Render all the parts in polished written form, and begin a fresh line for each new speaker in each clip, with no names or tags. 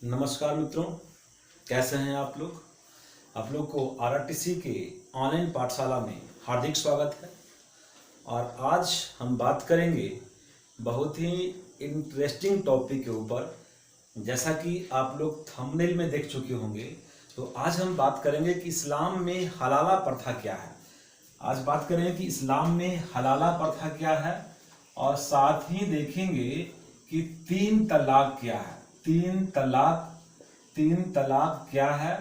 नमस्कार मित्रों, कैसे हैं आप लोग। आप लोग को आरआरटीसी के ऑनलाइन पाठशाला में हार्दिक स्वागत है। और आज हम बात करेंगे बहुत ही इंटरेस्टिंग टॉपिक के ऊपर। जैसा कि आप लोग थंबनेल में देख चुके होंगे, तो आज हम बात करेंगे कि इस्लाम में हलाला प्रथा क्या है। आज बात करेंगे कि इस्लाम में हलाला प्रथा क्या है, और साथ ही देखेंगे कि तीन तलाक क्या है। तीन तलाक क्या है,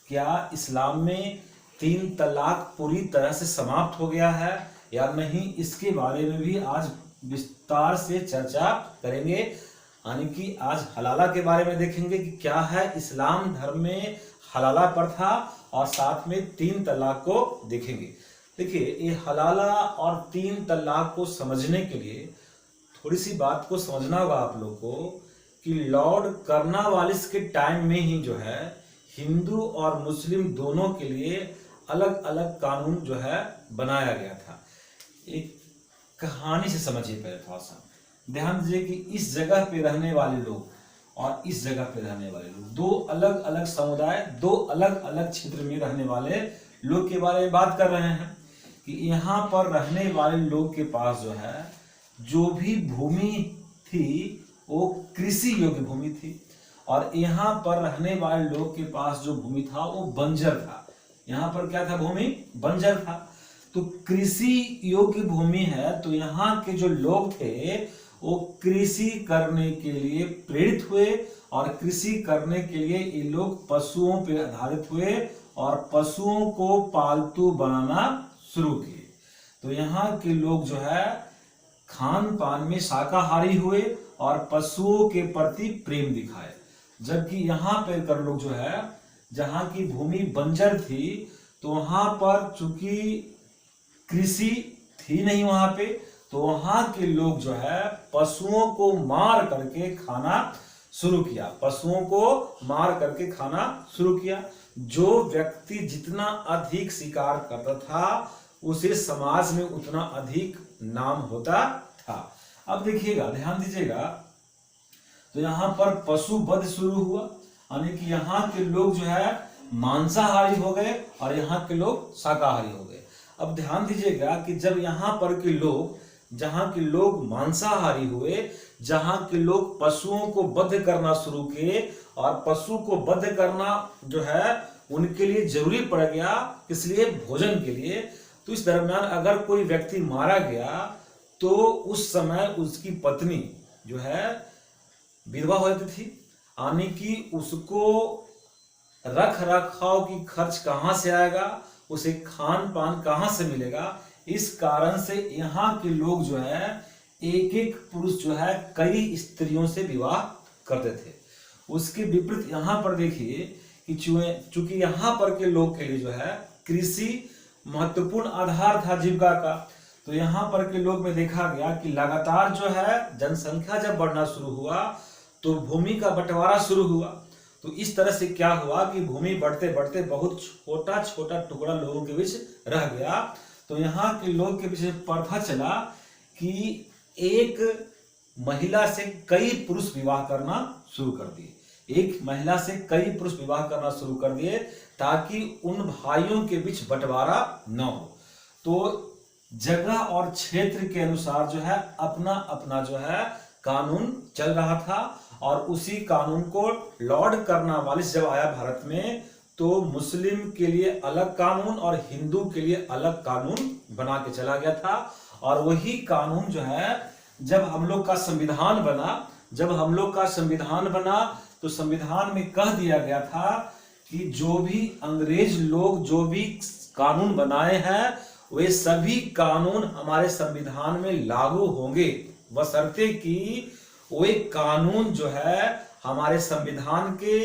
क्या इस्लाम में तीन तलाक पूरी तरह से समाप्त हो गया है या नहीं, इसके बारे में भी आज विस्तार से चर्चा करेंगे। यानी कि आज हलाला के बारे में देखेंगे कि क्या है इस्लाम धर्म में हलाला प्रथा, और साथ में तीन तलाक को देखेंगे। देखिए, ये हलाला और तीन तलाक को समझने के लिए थोड़ी सी बात को समझना होगा आप लोग को कि लॉर्ड कर्नवालिस के टाइम में ही जो है हिंदू और मुस्लिम दोनों के लिए अलग अलग कानून जो है बनाया गया था। एक कहानी से समझिए, पहले थोड़ा सा ध्यान दीजिए कि इस जगह पे रहने वाले लोग और इस जगह पे रहने वाले लोग, दो अलग अलग समुदाय, दो अलग अलग क्षेत्र में रहने वाले लोग के बारे में बात कर रहे हैं कि यहाँ पर रहने वाले लोग के पास जो है जो भी भूमि थी वो कृषि योग्य भूमि थी, और यहाँ पर रहने वाले लोग के पास जो भूमि था वो बंजर था। यहाँ पर क्या था, भूमि बंजर था। तो कृषि योग्य भूमि है, तो यहाँ के जो लोग थे वो कृषि करने के लिए प्रेरित हुए, और कृषि करने के लिए ये लोग पशुओं पर आधारित हुए और पशुओं को पालतू बनाना शुरू किए। तो यहाँ के लोग जो है खान पान में शाकाहारी हुए और पशुओं के प्रति प्रेम दिखाए। जबकि यहाँ पर कर लोग जो है, जहाँ की भूमि बंजर थी, तो वहां पर चूंकि कृषि थी नहीं वहां पे, तो वहां के लोग जो है पशुओं को मार करके खाना शुरू किया। पशुओं को मार करके खाना शुरू किया। जो व्यक्ति जितना अधिक शिकार करता था उसे समाज में उतना अधिक नाम होता था। अब देखिएगा, ध्यान दीजिएगा, तो यहाँ पर पशु वध शुरू हुआ, यानी कि यहाँ के लोग जो है मांसाहारी हो गए और यहाँ के लोग शाकाहारी हो गए। अब ध्यान दीजिएगा कि जब यहाँ पर के लोग, जहाँ के लोग मांसाहारी हुए, जहाँ के लोग पशुओं को वध करना शुरू किए, और पशु को वध करना जो है उनके लिए जरूरी पड़ गया, इसलिए भोजन के लिए। तो इस दरमियान अगर कोई व्यक्ति मारा गया तो उस समय उसकी पत्नी जो है विधवा हो जाती थी, यानी कि उसको रख रखाव की खर्च कहाँ से आएगा, उसे खान पान कहाँ से मिलेगा। इस कारण से यहाँ के लोग जो है एक एक पुरुष जो है कई स्त्रियों से विवाह करते थे। उसके विपरीत यहाँ पर देखिए कि चूंकि यहाँ पर के लोग के लिए जो है कृषि महत्वपूर्ण आधार था जीविका का, तो यहाँ पर के लोग में देखा गया कि लगातार जो है जनसंख्या जब बढ़ना शुरू हुआ तो भूमि का बंटवारा शुरू हुआ। तो इस तरह से क्या हुआ कि भूमि बढ़ते बढ़ते बहुत छोटा छोटा टुकड़ा लोगों के बीच रह गया। तो यहाँ के लोग के पीछे प्रथा चला कि एक महिला से कई पुरुष विवाह करना शुरू कर दिए। एक महिला से कई पुरुष विवाह करना शुरू कर दिए ताकि उन भाइयों के बीच बंटवारा न हो। तो जगह और क्षेत्र के अनुसार जो है अपना अपना जो है कानून चल रहा था, और उसी कानून को लॉर्ड कर्नवालिस जब आया भारत में तो मुस्लिम के लिए अलग कानून और हिंदू के लिए अलग कानून बना के चला गया था। और वही कानून जो है जब हम लोग का संविधान बना, तो संविधान में कह दिया गया था कि जो भी अंग्रेज लोग जो भी कानून बनाए हैं वे सभी कानून हमारे संविधान में लागू होंगे, बशर्ते कि वे कानून जो है हमारे संविधान के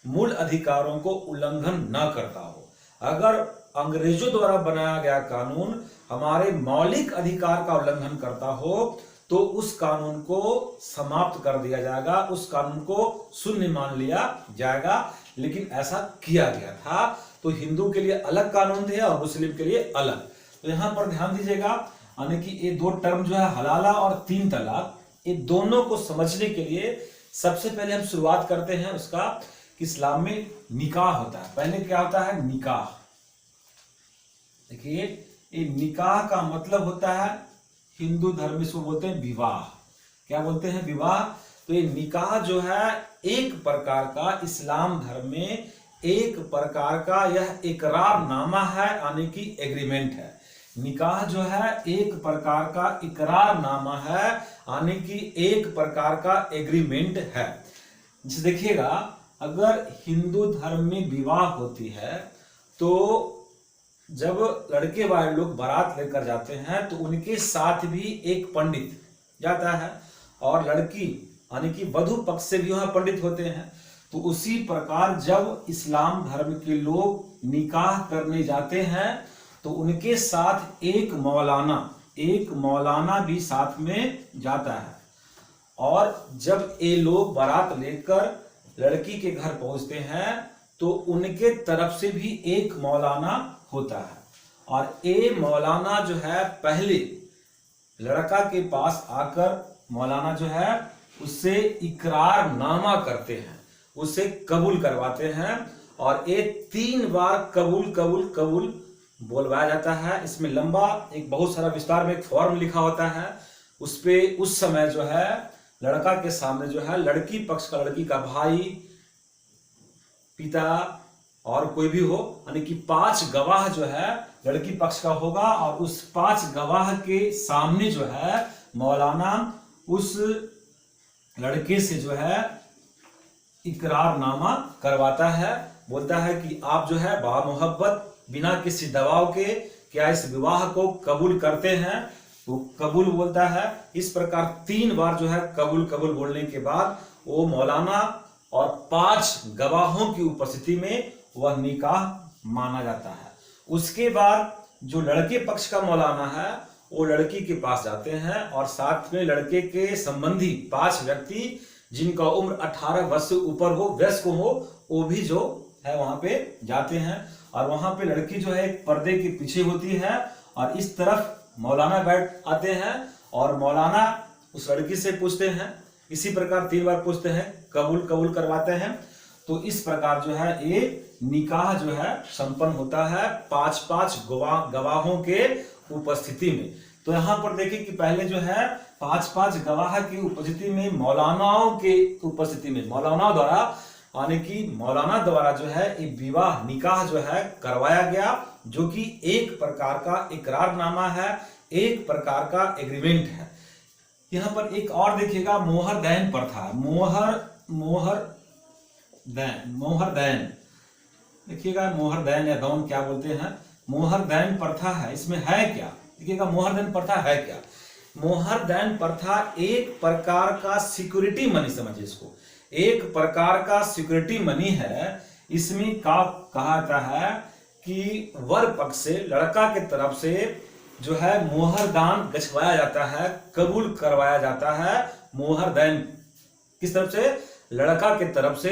मूल अधिकारों को उल्लंघन न करता हो। अगर अंग्रेजों द्वारा बनाया गया कानून हमारे मौलिक अधिकार का उल्लंघन करता हो तो उस कानून को समाप्त कर दिया जाएगा, उस कानून को शून्य मान लिया जाएगा। लेकिन ऐसा किया गया था। तो हिंदू के लिए अलग कानून थे और मुस्लिम के लिए अलग। तो यहाँ पर ध्यान दीजिएगा, यानी कि ये दो टर्म जो है हलाला और तीन तलाक, ये दोनों को समझने के लिए सबसे पहले हम शुरुआत करते हैं उसका कि इस्लाम में निकाह होता है। पहले क्या होता है? निकाह। देखिए, ये निकाह का मतलब होता है, हिंदू धर्म में इसको बोलते हैं विवाह। क्या बोलते हैं? विवाह। तो ये निकाह जो है एक प्रकार का, इस्लाम धर्म में एक प्रकार का यह इकरारनामा है, यानी कि एग्रीमेंट है। निकाह जो है एक प्रकार का इकरारनामा है, यानी कि एक प्रकार का एग्रीमेंट है। जैसे देखिएगा, अगर हिंदू धर्म में विवाह होती है तो जब लड़के वाले लोग बारात लेकर जाते हैं तो उनके साथ भी एक पंडित जाता है, और लड़की यानी कि वधु पक्ष से भी वहां पंडित होते हैं। तो उसी प्रकार जब इस्लाम धर्म के लोग निकाह करने जाते हैं तो उनके साथ एक मौलाना भी साथ में जाता है। और जब ये लोग बारात लेकर लड़की के घर पहुंचते हैं तो उनके तरफ से भी एक मौलाना होता है, और ये मौलाना जो है पहले लड़का के पास आकर मौलाना जो है उससे इकरारनामा करते हैं, उसे कबूल करवाते हैं, और ये 3 बार कबूल बोलवाया जाता है। इसमें लंबा एक बहुत सारा विस्तार में एक फॉर्म लिखा होता है, उस पे उस समय जो है लड़का के सामने जो है लड़की पक्ष का, लड़की का भाई, पिता और कोई भी हो, यानी कि 5 गवाह जो है लड़की पक्ष का होगा, और उस 5 गवाह के सामने जो है मौलाना उस लड़के से जो है इकरारनामा करवाता है। बोलता है कि आप जो है बामोहब्बत बिना किसी दबाव के क्या इस विवाह को कबूल करते हैं? तो कबूल बोलता है। इस प्रकार 3 बार जो है कबूल बोलने के बाद वो मौलाना और 5 गवाहों की उपस्थिति में वह निकाह माना जाता है। उसके बाद जो लड़के पक्ष का मौलाना है वो लड़की के पास जाते हैं, और साथ में लड़के के संबंधी 5 व्यक्ति जिनका उम्र 18 वर्ष से ऊपर हो, वयस्क हो, वो भी जो है वहां पे जाते हैं। और वहां पे लड़की जो है एक पर्दे के पीछे होती है, और इस तरफ मौलाना बैठ आते हैं, और मौलाना उस लड़की से पूछते हैं, इसी प्रकार 3 बार पूछते हैं, कबूल करवाते हैं। तो इस प्रकार जो है ये निकाह जो है संपन्न होता है 5-5 गवाहों के उपस्थिति में। तो यहाँ पर देखिए कि पहले जो है 5-5 गवाह की उपस्थिति में, मौलानाओं के उपस्थिति में, मौलाना द्वारा, यानी कि मौलाना द्वारा जो है एक विवाह निकाह जो है करवाया गया, जो कि एक प्रकार का इकरारनामा है, एक प्रकार का एग्रीमेंट है। यहाँ पर एक और देखिएगा, मोहरदैन प्रथा। मोहरदैन देखिएगा, मोहरदैन या दौन क्या बोलते हैं, मोहरदैन प्रथा है। इसमें है क्या? देखिएगा, मोहरदैन प्रथा है क्या? मोहरदैन प्रथा एक प्रकार का सिक्योरिटी मनी, समझिए इसको, एक प्रकार का सिक्योरिटी मनी है। इसमें क्या कहा जाता है कि वर पक्ष से, लड़का के तरफ से जो है मोहरदान गछवाया जाता है, कबूल करवाया जाता है। मोहरदैन किस तरफ से? लड़का के तरफ से।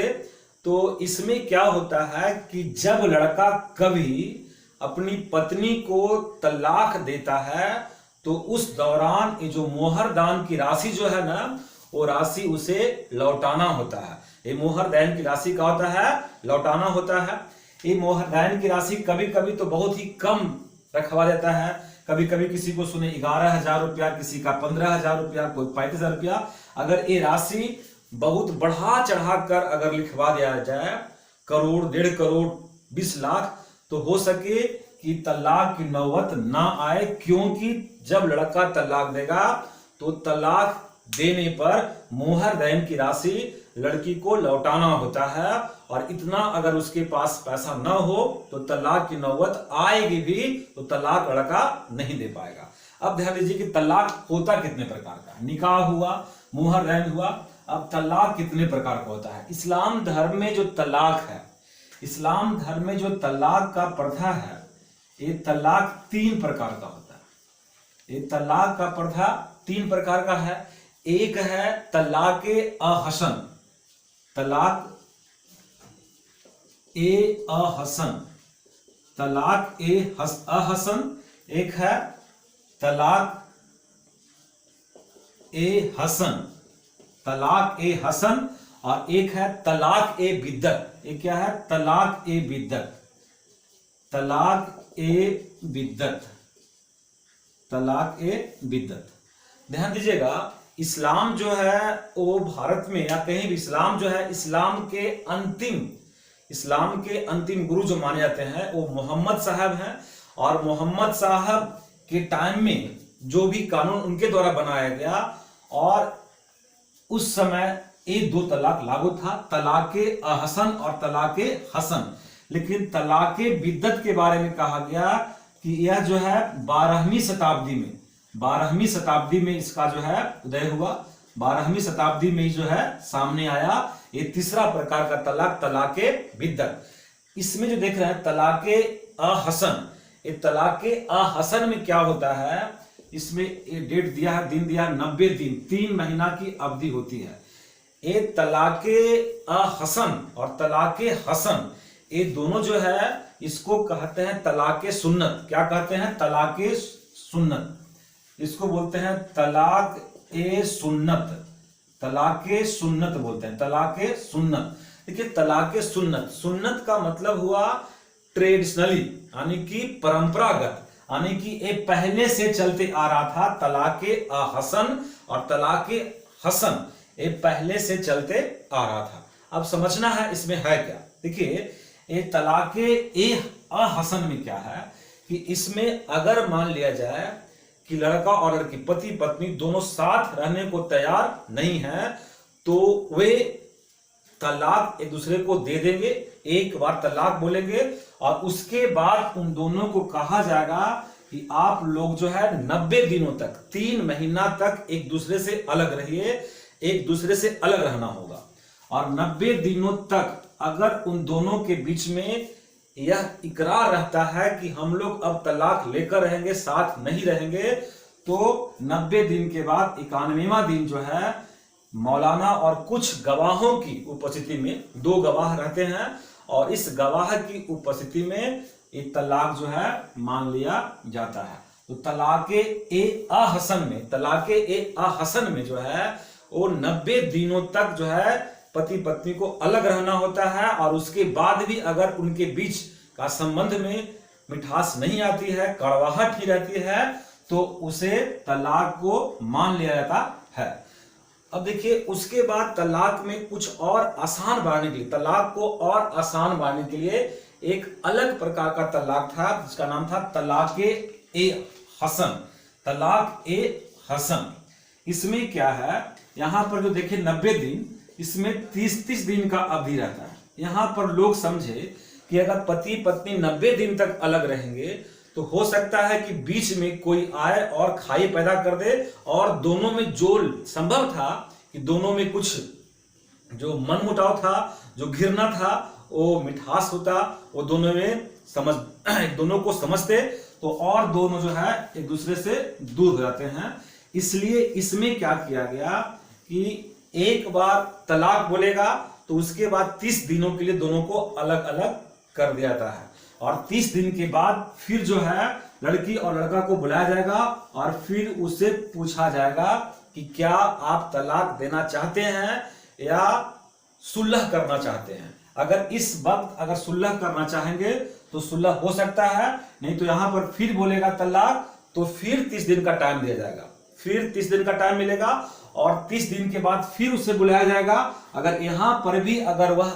तो इसमें क्या होता है कि जब लड़का कभी अपनी पत्नी को तलाक देता है तो उस दौरान ये जो मोहरदान की राशि जो है ना, वो राशि उसे लौटाना होता है। ये मोहरदैन की राशि का होता है, लौटाना होता है। ये मोहरदैन की राशि कभी कभी तो बहुत ही कम रखवा देता है, कभी कभी किसी को सुने 11,000 रुपया, किसी का 15,000 रुपया, कोई 35,000 रुपया। अगर ये राशि बहुत बढ़ा चढ़ा कर अगर लिखवा दिया जाए, करोड़, 1.5 करोड़, 20 लाख, तो हो सके कि तलाक की नौबत ना आए, क्योंकि जब लड़का तलाक देगा तो तलाक देने पर मोहरदैन की राशि लड़की को लौटाना होता है, और इतना अगर उसके पास पैसा न हो तो तलाक की नौबत आएगी भी तो तलाक लड़का नहीं दे पाएगा। अब ध्यान दीजिए कि तलाक होता कितने प्रकार का, निकाह हुआ, मोहरदैन हुआ, अब तलाक कितने प्रकार का होता है। इस्लाम धर्म में जो तलाक है, इस्लाम धर्म में जो तलाक का प्रथा है, ये तलाक 3 प्रकार का होता है। ये तलाक का प्रथा 3 प्रकार का है। एक है तलाक अहसन, तलाक अहसन, तलाक अहसन। एक है तलाक हसन, तलाक ए हसन और एक है तलाक ए बिद्दत। ये क्या है? तलाक ए बिद्दत। तलाक ए बिद्दत। तलाक ए बिद्दत। ध्यान दीजिएगा, इस्लाम जो है वो भारत में या कहीं भी इस्लाम जो है, इस्लाम के अंतिम गुरु जो माने जाते हैं वो मोहम्मद साहब हैं। और मोहम्मद साहब के टाइम में जो भी कानून उनके द्वारा बनाया गया, और उस समय ये 2 तलाक लागू था, तलाके अहसन और तलाके हसन। लेकिन तलाके बिद्दत के बारे में कहा गया कि यह जो है 12वीं शताब्दी में इसका जो है उदय हुआ। 12वीं शताब्दी में ही जो है सामने आया ये तीसरा प्रकार का तलाक, तलाके बिद्दत। इसमें जो देख रहे हैं तलाके अहसन, ये तलाके अहसन में क्या होता है, इसमें ये डेट दिया है, दिन दिया है 90 दिन, 3 महीना की अवधि होती है। ये तलाके अहसन और तलाके हसन, ये दोनों जो है इसको कहते हैं तलाके सुन्नत। क्या कहते हैं? तलाके सुन्नत। इसको बोलते हैं तलाक ए सुन्नत। तलाके सुन्नत बोलते हैं, तलाके सुन्नत। देखिए, तलाके सुन्नत, सुन्नत का मतलब हुआ ट्रेडिशनली, यानी कि परंपरागत, यानी कि ये पहले से चलते आ रहा था। तलाके हसन और तलाके हसन ये पहले से चलते आ रहा था। अब समझना है इसमें है क्या। देखिए, ये तलाके ए हसन में क्या है कि इसमें अगर मान लिया जाए कि लड़का और लड़की, पति पत्नी दोनों साथ रहने को तैयार नहीं है, तो वे तलाक एक दूसरे को दे देंगे, एक बार तलाक बोलेंगे, और उसके बाद उन दोनों को कहा जाएगा कि आप लोग जो है 90 दिनों तक, 3 महीना तक एक दूसरे से अलग रहिए, एक दूसरे से अलग रहना होगा। और 90 दिनों तक अगर उन दोनों के बीच में यह इकरार रहता है कि हम लोग अब तलाक लेकर रहेंगे, साथ नहीं रहेंगे, तो 90 दिन के बाद 91वां दिन जो है मौलाना और कुछ गवाहों की उपस्थिति में, 2 गवाह रहते हैं, और इस गवाह की उपस्थिति में ये तलाक जो है मान लिया जाता है। तो तलाके ए अहसन में, तलाके ए अहसन में जो है वो 90 दिनों तक जो है पति पत्नी को अलग रहना होता है, और उसके बाद भी अगर उनके बीच का संबंध में मिठास नहीं आती है, कड़वाहट ही रहती है, तो उसे तलाक को मान लिया जाता है। अब देखिए, उसके बाद तलाक में कुछ और आसान बनाने के लिए, तलाक को और आसान बनाने के लिए एक अलग प्रकार का तलाक था जिसका नाम था तलाके ए हसन। तलाक ए हसन, इसमें क्या है, यहां पर जो देखिए 90 दिन, इसमें 30-30 दिन का अवधि रहता है। यहां पर लोग समझे कि अगर पति पत्नी 90 दिन तक अलग रहेंगे तो हो सकता है कि बीच में कोई आए और खाई पैदा कर दे, और दोनों में जो संभव था कि दोनों में कुछ जो मनमुटाव था, जो घृणा था, वो मिठास होता, वो दोनों में दोनों को समझते, तो और दोनों जो है एक दूसरे से दूर हो जाते हैं। इसलिए इसमें क्या किया गया कि एक बार तलाक बोलेगा तो उसके बाद 30 दिनों के लिए दोनों को अलग अलग कर दिया जाता है, और 30 दिन के बाद फिर जो है लड़की और लड़का को बुलाया जाएगा, और फिर उससे पूछा जाएगा कि क्या आप तलाक देना चाहते हैं या सुलह करना चाहते हैं। अगर इस वक्त अगर सुलह करना चाहेंगे तो सुलह हो सकता है, नहीं तो यहां पर फिर बोलेगा तलाक, तो फिर 30 दिन का टाइम दिया जाएगा, फिर 30 दिन का टाइम मिलेगा, और 30 दिन के बाद फिर उसे बुलाया जाएगा। अगर यहां पर भी अगर वह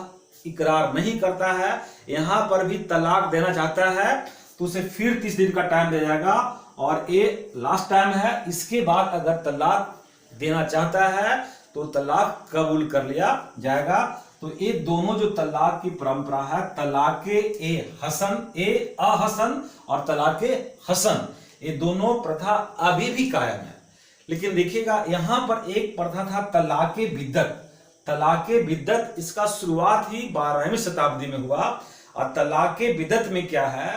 इकरार नहीं करता है, यहां पर भी तलाक देना चाहता है, तो उसे फिर 30 दिन का टाइम दिया जाएगा, और ये लास्ट टाइम है। इसके बाद अगर तलाक देना चाहता है तो तलाक कबूल कर लिया जाएगा। तो ये दोनों जो तलाक की परंपरा है, तलाके ए अहसन और तलाके हसन, ये दोनों प्रथा अभी भी कायम है। लेकिन देखिएगा, यहां पर एक प्रथा था तलाके बिद्दत। तलाके बिद्दत, इसका शुरुआत ही 12वीं शताब्दी में हुआ। और तलाके बिद्दत में क्या है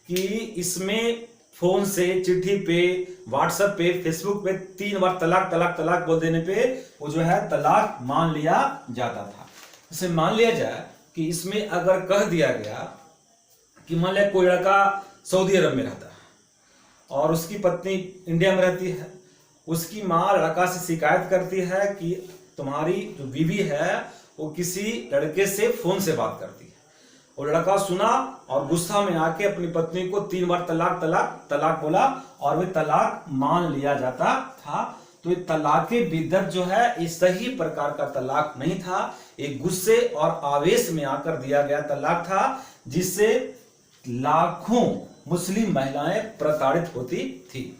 कि इसमें फोन से, चिट्ठी पे, व्हाट्सएप पे, फेसबुक पे 3 बार तलाक तलाक तलाक बोल देने पे वो जो है तलाक मान लिया जाता था। जैसे मान लिया जाए कि इसमें अगर कह दिया गया कि मान लिया कोई लड़का सऊदी अरब में रहता है और उसकी पत्नी इंडिया में रहती है, उसकी माँ लड़का से शिकायत करती है कि तुम्हारी जो बीवी है वो किसी लड़के से फोन से बात करती है। वो लड़का सुना और गुस्सा में आके अपनी पत्नी को 3 बार तलाक तलाक तलाक बोला और वे तलाक मान लिया जाता था। तो ये तलाके बिद्दत जो है ये सही प्रकार का तलाक नहीं था, एक गुस्से और आवेश में आकर दिया गया तलाक था, जिससे लाखों मुस्लिम महिलाएं प्रताड़ित होती थी।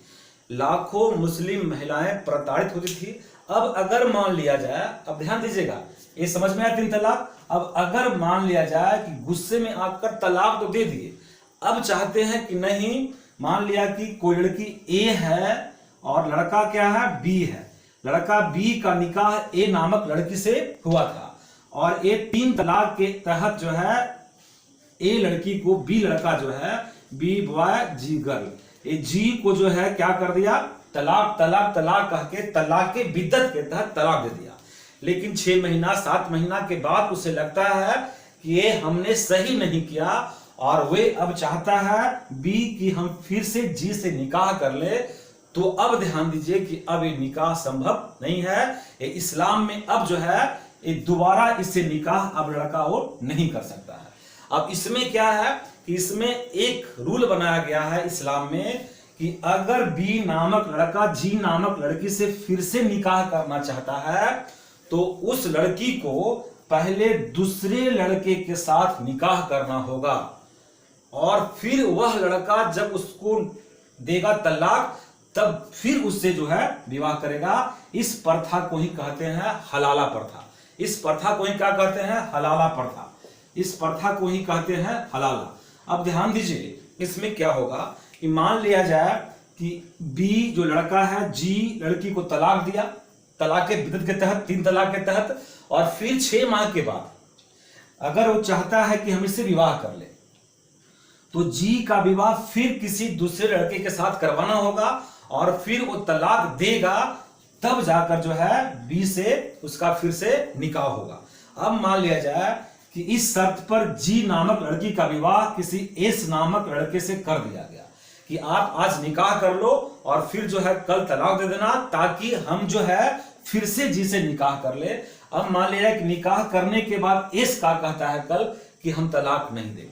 लाखों मुस्लिम महिलाएं प्रताड़ित होती थी। अब अगर मान लिया जाए, अब ध्यान दीजिएगा, ये समझ में आया 3 तलाक। अब अगर मान लिया जाए कि गुस्से में आकर तलाक तो दे दिए, अब चाहते हैं कि नहीं, मान लिया कि कोई लड़की ए है और लड़का क्या है, बी है। लड़का बी का निकाह ए नामक लड़की से हुआ था और ये 3 तलाक के तहत जो है ए लड़की को बी लड़का जो है, बी बॉय जी गर्ल, ये जी को जो है क्या कर दिया, तलाक तलाक तलाक कह के तलाक के बिद्दत के तहत तलाक दे दिया। लेकिन 6 महीना 7 महीना के बाद उसे लगता है कि ये हमने सही नहीं किया और वे अब चाहता है बी कि हम फिर से जी से निकाह कर ले। तो अब ध्यान दीजिए कि अब ये निकाह संभव नहीं है। ये इस्लाम में अब जो है ये दोबारा इससे निकाह अब लड़का वो नहीं कर सकता है। अब इसमें क्या है कि इसमें एक रूल बनाया गया है इस्लाम में कि अगर बी नामक लड़का जी नामक लड़की से फिर से निकाह करना चाहता है तो उस लड़की को पहले दूसरे लड़के के साथ निकाह करना होगा और फिर वह लड़का जब उसको देगा तलाक तब फिर उससे जो है विवाह करेगा। इस प्रथा को ही कहते हैं हलाला प्रथा। इस प्रथा को ही क्या कहते हैं, हलाला प्रथा। इस प्रथा को ही कहते हैं हलाला। अब ध्यान दीजिए, इसमें क्या होगा कि मान लिया जाए कि बी जो लड़का है, जी लड़की को तलाक दिया, तलाक के बिद्दत के तहत, 3 तलाक के तहत, और फिर 6 माह के बाद अगर वो चाहता है कि हम इससे विवाह कर ले तो जी का विवाह फिर किसी दूसरे लड़के के साथ करवाना होगा और फिर वो तलाक देगा, तब जाकर जो है बी से उसका फिर से निकाह होगा। अब मान लिया जाए कि इस शर्त पर जी नामक लड़की का विवाह किसी एस नामक लड़के से कर दिया गया कि आप आज निकाह कर लो और फिर जो है कल तलाक दे देना ताकि हम जो है फिर से जी से निकाह कर ले। अब मान लिया कि निकाह करने के बाद एस का कहता है कल कि हम तलाक नहीं देंगे,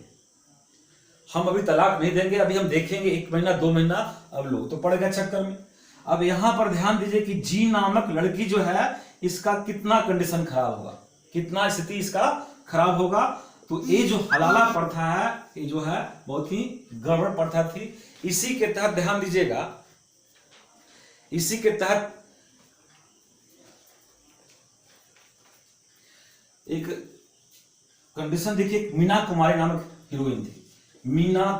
हम अभी तलाक नहीं देंगे, अभी हम देखेंगे 1 महीना 2 महीना। अब लोग तो पड़ गए चक्कर में। अब यहां पर ध्यान दीजिए कि जी नामक लड़की जो है इसका कितना कंडीशन खराब होगा, कितना स्थिति इसका खराब होगा। तो ये जो हलाला प्रथा है ये जो है बहुत ही गड़बड़ प्रथा थी। इसी के तहत ध्यान दीजिएगा, इसी के तहत एक कंडीशन देखिए, मीना कुमारी नामक हीरोइन थी। मीना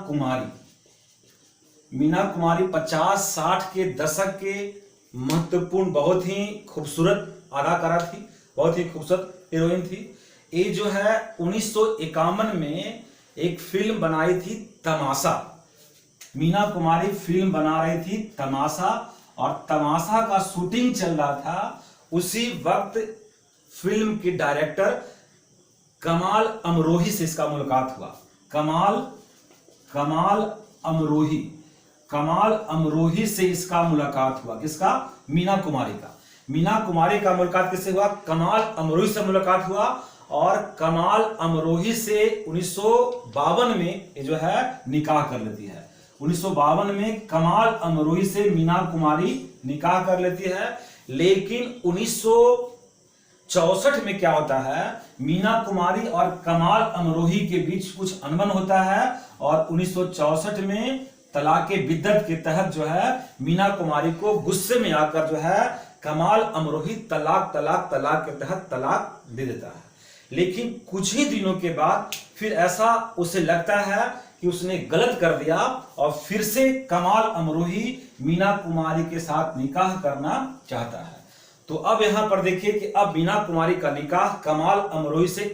कुमारी 50-60 के दशक के महत्वपूर्ण बहुत ही खूबसूरत अदाकारा थी, बहुत ही खूबसूरत हीरोइन थी। ये जो है 1951 में एक फिल्म बनाई थी तमाशा। मीना कुमारी फिल्म बना रही थी तमाशा और तमाशा का शूटिंग चल रहा था। उसी वक्त फिल्म के डायरेक्टर कमाल अमरोही से इसका मुलाकात हुआ। कमाल अमरोही से इसका मुलाकात हुआ। किसका? मीना कुमारी का। मीना कुमारी का मुलाकात किससे हुआ? कमाल अमरोही से मुलाकात हुआ और कमाल अमरोही से 1952 में ये जो है निकाह कर लेती है। 1952 में कमाल अमरोही से मीना कुमारी निकाह कर लेती है। लेकिन 1964 में क्या होता है, मीना कुमारी और कमाल अमरोही के बीच कुछ अनबन होता है और 1964 में तलाक बिद्दत के तहत जो है मीना कुमारी को गुस्से में आकर जो है कमाल अमरोही तलाक के तहत तलाक दे देता है। लेकिन कुछ ही दिनों के बाद फिर ऐसा उसे लगता है कि उसने गलत कर दिया और फिर से कमाल अमरोही मीना कुमारी के साथ निकाह करना चाहता है। तो अब यहां पर देखिए कि अब मीना कुमारी का निकाह कमाल अमरोही से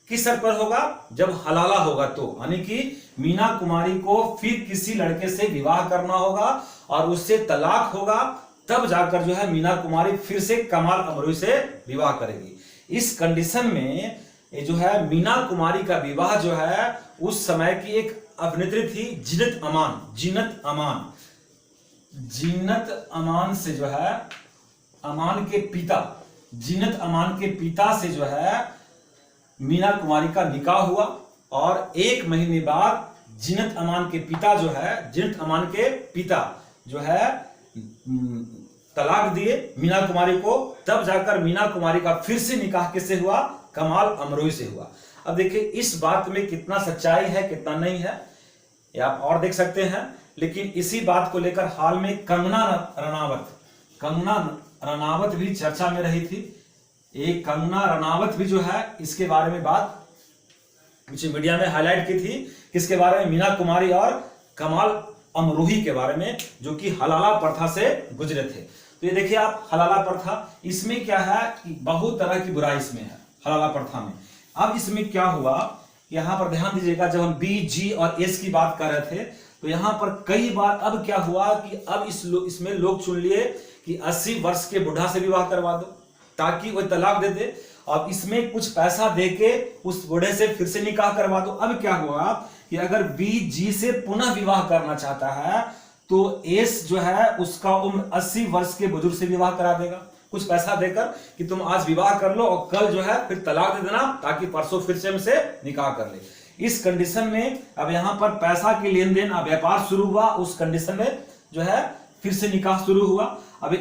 किस शर्त पर होगा? जब हलाला होगा तो, यानी कि मीना कुमारी को फिर किसी लड़के से विवाह करना होगा और उससे तलाक होगा, तब जाकर जो है मीना कुमारी फिर से कमाल अमरोही से विवाह करेगी। इस कंडीशन में ये जो है मीना कुमारी का विवाह जो है उस समय की एक अभिनेत्री थी जीनत अमान से जो है, अमान के पिता जीनत अमान के पिता से जो है मीना कुमारी का निकाह हुआ और 1 महीने बाद जीनत अमान के पिता जो है, जीनत अमान के पिता जो है तलाक दिए मीना कुमारी को। तब जाकर मीना कुमारी का फिर से निकाह किससे हुआ? कमाल अमरोही से हुआ। अब देखिए इस बात में कितना सच्चाई है कितना नहीं है ये आप और देख सकते हैं। लेकिन इसी बात को लेकर हाल में कंगना रनावत भी चर्चा में रही थी। एक कंगना रनावत भी जो है इसके बारे में बात कुछ मीडिया में हाईलाइट की थी, किसके बारे में? मीना कुमारी और कमाल अमरोही के बारे में, जो कि हलाला प्रथा से गुजरे थे। तो ये देखिए आप हलाला प्रथा, इसमें क्या है कि बहुत तरह की बुराई इसमें है हलाला प्रथा में। अब इसमें क्या हुआ, यहाँ पर ध्यान दीजिएगा, जब हम बी, जी और एस की बात कर रहे थे तो यहाँ पर कई बार अब क्या हुआ कि अब इसमें लोग चुन लिए कि 80 वर्ष के बुढ़ा से विवाह करवा दो ताकि वो तलाक दे दे। अब इसमें कुछ पैसा देके उस बूढ़े से फिर से निकाह करवा दो। अब क्या हुआ कि अगर बी जी से पुनः विवाह करना चाहता है तो एस जो है उसका उम्र 80 वर्ष के बुजुर्ग से विवाह करा देगा, कुछ पैसा देकर कि तुम आज विवाह कर लो और कल जो है फिर तलाक दे देना ताकि परसों फिर से हमसे निकाह कर ले। इस कंडीशन में अब यहाँ पर पैसा की लेन देन व्यापार शुरू हुआ, उस कंडीशन में जो है फिर से निकाह शुरू हुआ। अब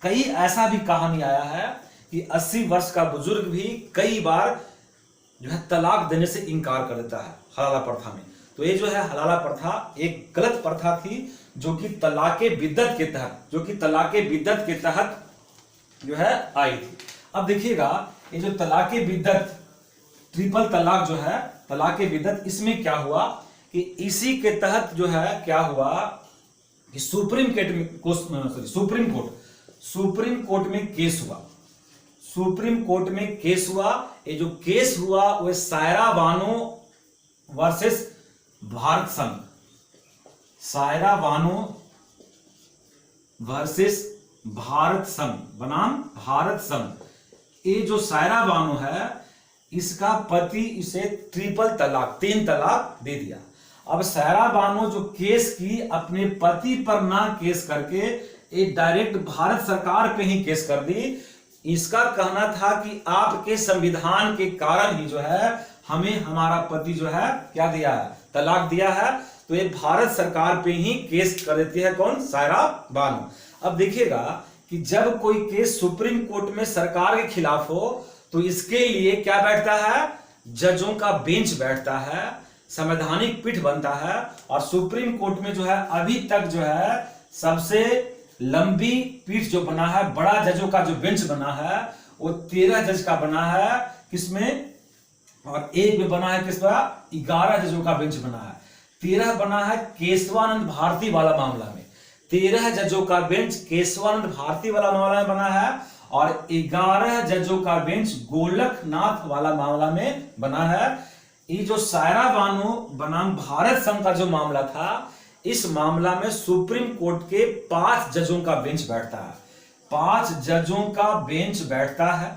कई ऐसा भी कहानी आया है कि 80 वर्ष का बुजुर्ग भी कई बार जो है तलाक देने से इनकार कर देता है हलाला प्रथा में। तो ये जो है हलाला प्रथा एक गलत प्रथा थी जो कि तलाके बिद्दत के तहत जो है आई थी। अब देखिएगा ये जो तलाके बिद्दत, ट्रिपल तलाक जो है तलाके बिद्दत, इसमें क्या हुआ कि इसी के तहत जो है क्या हुआ कि सुप्रीम कोर्ट में केस हुआ। ये जो केस हुआ वो सायरा बानो वर्सेस भारत संघ, सायरा बानो वर्सेस भारत संघ बनाम भारत संघ। ये जो सायरा बानो है इसका पति इसे ट्रिपल तलाक 3 तलाक दे दिया। अब सायरा बानो जो केस की अपने पति पर ना केस करके एक डायरेक्ट भारत सरकार पे ही केस कर दी। इसका कहना था कि आपके संविधान के कारण ही जो है हमें हमारा पति जो है क्या दिया है, तलाक दिया है। तो ये भारत सरकार पे ही केस कर देती है कौन? सायरा बानो। अब देखिएगा कि जब कोई केस सुप्रीम कोर्ट में सरकार के खिलाफ हो तो इसके लिए क्या बैठता है? जजों का बेंच बैठता है, संवैधानिक पीठ बनता है। और सुप्रीम कोर्ट में जो है अभी तक जो है सबसे लंबी पीठ जो बना है, बड़ा जजों का जो बेंच बना है वो 13 जज का बना है। किसमें? और एक में बना है किसका? 11 जजों का बेंच बना है। 13 बना है केशवानंद भारती वाला मामला में, 13 जजों का बेंच केशवानंद भारती वाला मामला में बना है और 11 जजों का बेंच गोलकनाथ वाला मामला में बना है। ये जो सायरा बानो बनाम भारत संघ का जो मामला था, इस मामला में सुप्रीम कोर्ट के 5 जजों का बेंच बैठता है, 5 जजों का बेंच बैठता है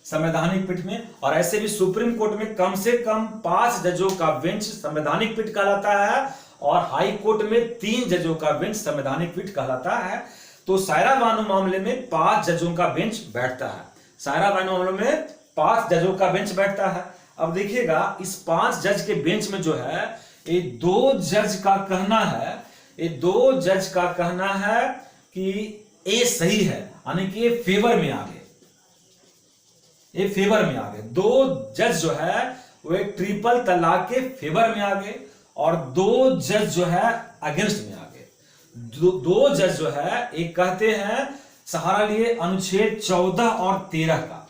संवैधानिक पीठ में। और ऐसे भी सुप्रीम कोर्ट में कम से कम 5 जजों का बेंच संवैधानिक पीठ कहलाता है और हाई कोर्ट में 3 जजों का बेंच संवैधानिक पीठ कहलाता है। तो सायरा बानो मामले में 5 जजों का बेंच बैठता है, सायरा बानो मामले में 5 जजों का बेंच बैठता है। अब देखिएगा इस 5 जज के बेंच में जो है ये 2 जज का कहना है, ये 2 जज का कहना है कि ये सही है, यानी कि ये फेवर में आ गए, ये फेवर में आ गए। 2 जज जो है वो ट्रिपल तलाक के फेवर में आ गए और 2 जज जो है अगेंस्ट में आ गए। 2 जज जो है एक कहते हैं सहारा लिए अनुच्छेद 14 और 13 का।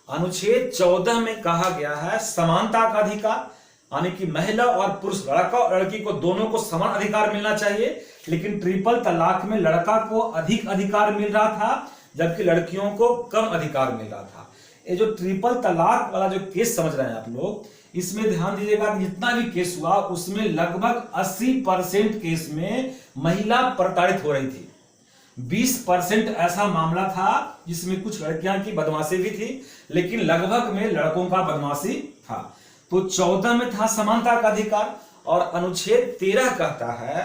अनुच्छेद 14 में कहा गया है समानता का अधिकार, यानी कि महिला और पुरुष, लड़का और लड़की को दोनों को समान अधिकार मिलना चाहिए। लेकिन ट्रिपल तलाक में लड़का को अधिक अधिकार मिल रहा था जबकि लड़कियों को कम अधिकार मिल रहा था। ये जो ट्रिपल तलाक वाला जो केस समझ रहे हैं आप लोग, इसमें ध्यान दीजिएगा कि जितना भी केस हुआ उसमें लगभग 80% केस में महिला प्रताड़ित हो रही थी। 20% ऐसा मामला था जिसमें कुछ लड़कियां की बदमाशी भी थी, लेकिन लगभग में लड़कों का बदमाशी था। तो 14 में था समानता का अधिकार और अनुच्छेद 13 कहता है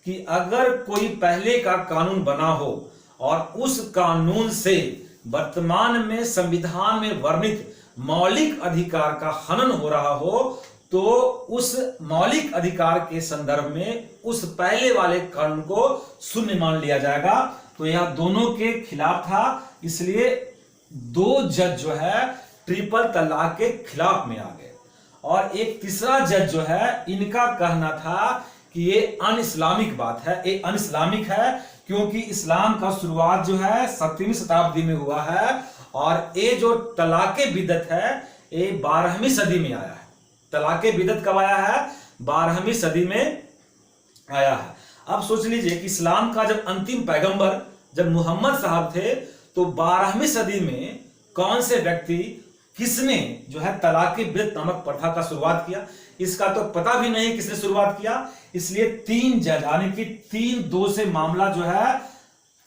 कि अगर कोई पहले का कानून बना हो और उस कानून से वर्तमान में संविधान में वर्णित मौलिक अधिकार का हनन हो रहा हो तो उस मौलिक अधिकार के संदर्भ में उस पहले वाले कानून को शून्य मान लिया जाएगा। तो यह दोनों के खिलाफ था, इसलिए 2 जज जो है ट्रिपल तलाक के खिलाफ में आ गए। और एक तीसरा जज जो है, इनका कहना था कि ये अन इस्लामिक बात है, ये अन इस्लामिक है क्योंकि इस्लाम का शुरुआत जो है 7वीं शताब्दी में हुआ है और ये जो तलाक़े बिदअत है ये 12वीं सदी में आया है। तलाक़े बिदअत कब आया है? 12वीं सदी में आया है। अब सोच लीजिए कि इस्लाम का जब अंतिम पैगंबर जब मोहम्मद साहब थे तो 12वीं सदी में कौन से व्यक्ति किसने जो है तलाक़े बिदअत नामक प्रथा का शुरुआत किया, इसका तो पता भी नहीं किसने शुरुआत किया। इसलिए 3 जज यानी कि 3-2 से मामला जो है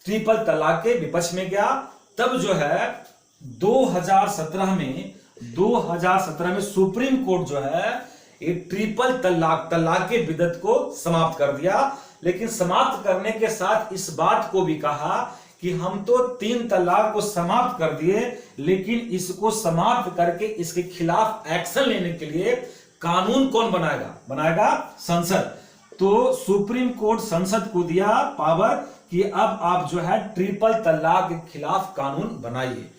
ट्रिपल तलाक के विपक्ष में गया। तब जो है 2017 में सुप्रीम कोर्ट जो है ये ट्रिपल तलाक के बिदअत को समाप्त कर दिया। लेकिन समाप्त करने के साथ इस बात को भी कहा कि हम तो 3 तलाक को समाप्त कर दिए, लेकिन इसको समाप्त करके इसके खिलाफ एक्शन लेने के लिए कानून कौन बनाएगा? संसद। तो सुप्रीम कोर्ट संसद को दिया पावर कि अब आप जो है ट्रिपल तलाक के खिलाफ कानून बनाइए।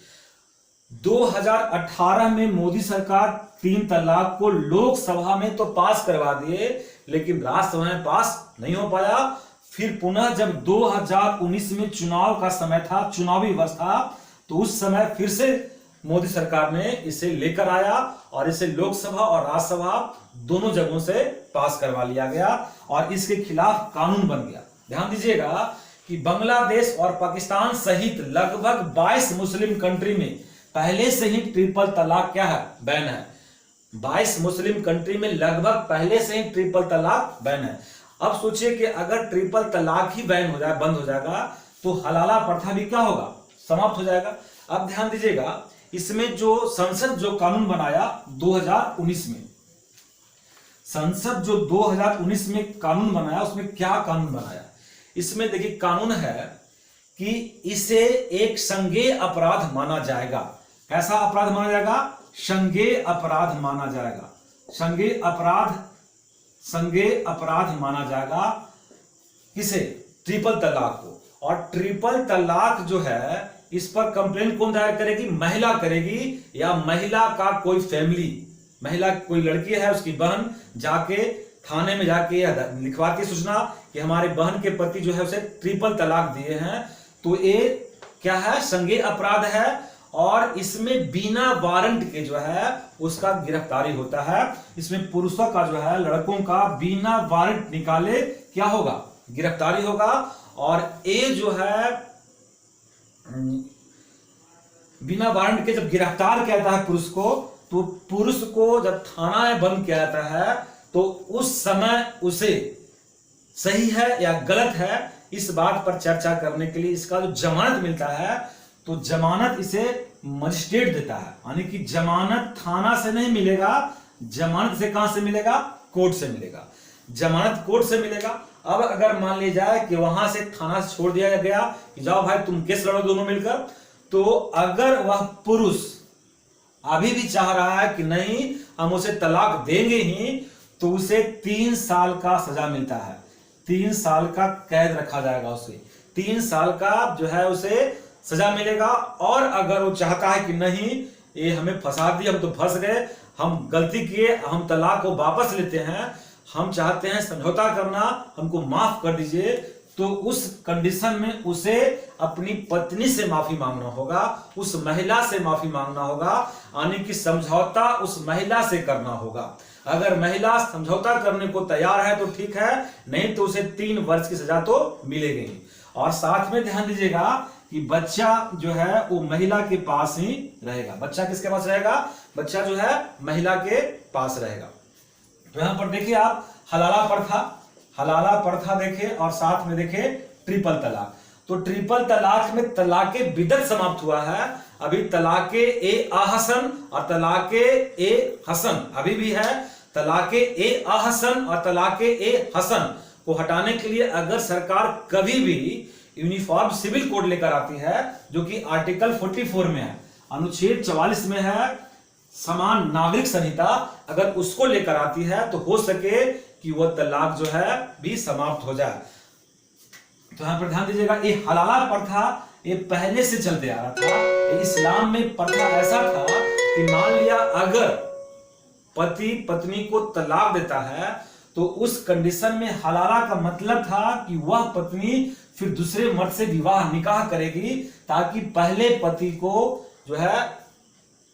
2018 में मोदी सरकार 3 तलाक को लोकसभा में तो पास करवा दिए, लेकिन राज्यसभा में पास नहीं हो पाया। फिर पुनः जब 2019 में चुनाव का समय था, चुनावी वर्ष था, तो उस समय फिर से मोदी सरकार ने इसे लेकर आया और इसे लोकसभा और राज्यसभा दोनों जगहों से पास करवा लिया गया और इसके खिलाफ कानून बन गया। ध्यान दीजिएगा कि बांग्लादेश और पाकिस्तान सहित लगभग 22 मुस्लिम कंट्री में पहले से ही ट्रिपल तलाक क्या है? बैन है। 22 मुस्लिम कंट्री में लगभग पहले से ही ट्रिपल तलाक बैन है। अब सोचिए कि अगर ट्रिपल तलाक ही बैन हो जाए, बंद हो जाएगा, तो हलाला प्रथा भी क्या होगा? समाप्त हो जाएगा। अब ध्यान दीजिएगा, इसमें जो संसद जो कानून बनाया 2019 में, संसद जो 2019 में कानून बनाया, उसमें क्या कानून बनाया? इसमें देखिए कानून है कि इसे एक संज्ञेय अपराध माना जाएगा। कैसा अपराध माना जाएगा? संज्ञेय अपराध माना जाएगा। संज्ञेय अपराध माना जाएगा किसे? ट्रिपल तलाक को। और ट्रिपल तलाक जो है इस पर कंप्लेंट कौन दायर करेगी? महिला करेगी, या महिला का कोई फैमिली, महिला कोई लड़की है उसकी बहन जाके थाने में जाके लिखवाती सूचना कि हमारे बहन के पति जो है उसे ट्रिपल तलाक दिए हैं। तो ये क्या है? संज्ञेय अपराध है और इसमें बिना वारंट के जो है उसका गिरफ्तारी होता है। इसमें पुरुषों का जो है, लड़कों का बिना वारंट निकाले क्या होगा? गिरफ्तारी होगा। और ये जो है बिना वारंट के जब गिरफ्तार किया जाता है पुरुष को, तो पुरुष को जब थाना में बंद किया जाता है तो उस समय उसे सही है या गलत है इस बात पर चर्चा करने के लिए इसका जो जमानत मिलता है, तो जमानत इसे मजिस्ट्रेट देता है। यानी कि जमानत थाना से नहीं मिलेगा, जमानत से कहां से मिलेगा? कोर्ट से मिलेगा। जमानत कोर्ट से मिलेगा। अब अगर मान लिया जाए कि वहां से थाना से छोड़ दिया गया कि जाओ भाई तुम केस लड़ो दोनों मिलकर, तो अगर वह पुरुष अभी भी चाह रहा है कि नहीं हम उसे तलाक देंगे ही, तो उसे 3 साल का सजा मिलता है। 3 साल का कैद रखा जाएगा उसे, 3 साल का जो है उसे सजा मिलेगा। और अगर वो चाहता है कि नहीं ये हमें फंसा दिया, हम तो फंस गए, हम गलती किए, हम तलाक को वापस लेते हैं, हम चाहते हैं समझौता करना, हमको माफ कर दीजिए, तो उस कंडीशन में उसे अपनी पत्नी से माफी मांगना होगा, उस महिला से माफी मांगना होगा, यानी कि समझौता उस महिला से करना होगा। अगर महिला समझौता करने को तैयार है तो ठीक है, नहीं तो उसे 3 वर्ष की सजा तो मिलेगी। और साथ में ध्यान दीजिएगा कि बच्चा जो है वो महिला के पास ही रहेगा। बच्चा किसके पास रहेगा? बच्चा जो है महिला के पास रहेगा। तो यहां पर देखिए आप हलाला प्रथा देखे और साथ में देखे ट्रिपल तलाक। तो ट्रिपल तलाक में तलाक़े बिदअत समाप्त हुआ है। अभी तलाक़े ए अहसन और तलाक़े ए हसन अभी भी है। तलाक़े ए अहसन और तलाक़े ए हसन को हटाने के लिए अगर सरकार कभी भी यूनिफॉर्म सिविल कोड लेकर आती है, जो कि आर्टिकल 44 में है, अनुच्छेद 44 में है, समान नागरिक संहिता, अगर उसको लेकर आती है तो हो सके कि वह तलाक जो है भी समाप्त हो जाए। तो यहां पर ध्यान दीजिएगा, ये हलाला प्रथा ये पहले से चलते आ रहा था। इस्लाम में प्रथा ऐसा था कि मान लिया अगर पति पत्नी को तलाक देता है तो उस कंडीशन में हलाला का मतलब था कि वह पत्नी फिर दूसरे मर्द से विवाह निकाह करेगी, ताकि पहले पति को जो है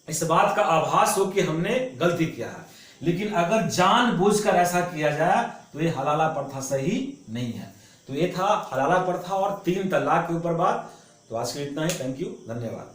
इस बात का आभास हो कि हमने गलती किया है। लेकिन अगर जानबूझकर ऐसा किया जाए तो ये हलाला प्रथा सही नहीं है। तो ये था हलाला प्रथा और 3 तलाक के ऊपर बात। तो आज के लिए इतना ही। थैंक यू, धन्यवाद।